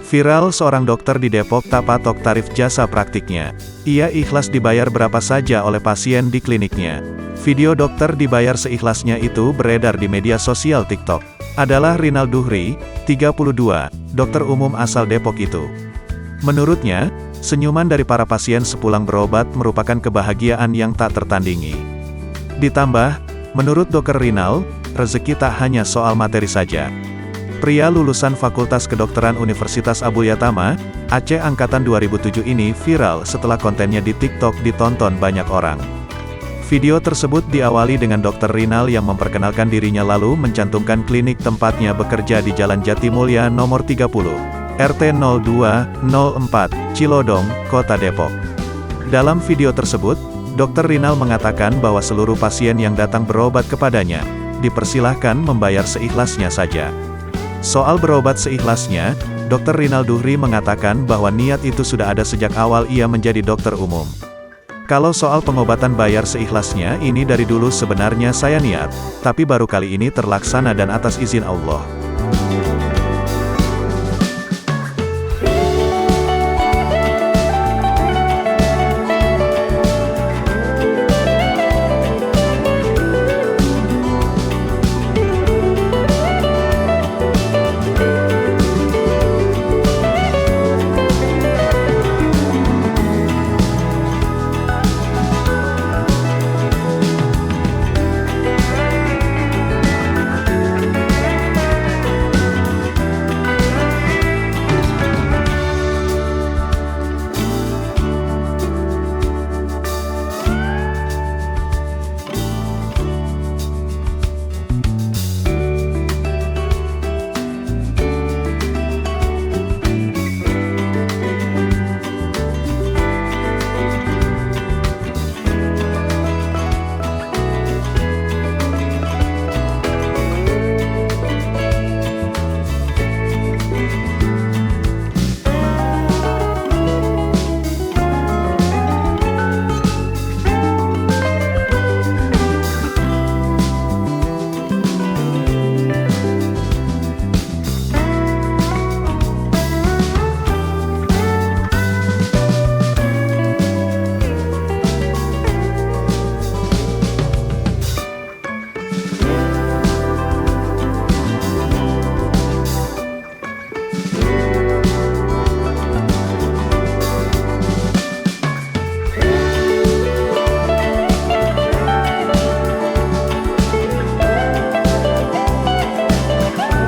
Viral, seorang dokter di Depok tak patok tarif jasa praktiknya. Ia ikhlas dibayar berapa saja oleh pasien di kliniknya. Video dokter dibayar seikhlasnya itu beredar di media sosial TikTok. Adalah Rinal Duhri, 32, dokter umum asal Depok itu. Menurutnya, senyuman dari para pasien sepulang berobat merupakan kebahagiaan yang tak tertandingi. Ditambah, menurut Dr. Rinal, rezeki tak hanya soal materi saja. Pria lulusan Fakultas Kedokteran Universitas Abuyatama, Aceh angkatan 2007 ini viral setelah kontennya di TikTok ditonton banyak orang. Video tersebut diawali dengan Dr. Rinal yang memperkenalkan dirinya lalu mencantumkan klinik tempatnya bekerja di Jalan Jatimulya nomor 30, RT 0204, Cilodong, Kota Depok. Dalam video tersebut, Dr. Rinal mengatakan bahwa seluruh pasien yang datang berobat kepadanya, dipersilahkan membayar seikhlasnya saja. Soal berobat seikhlasnya, Dr. Rinal Duhri mengatakan bahwa niat itu sudah ada sejak awal ia menjadi dokter umum. Kalau soal pengobatan bayar seikhlasnya ini dari dulu sebenarnya saya niat, tapi baru kali ini terlaksana dan atas izin Allah.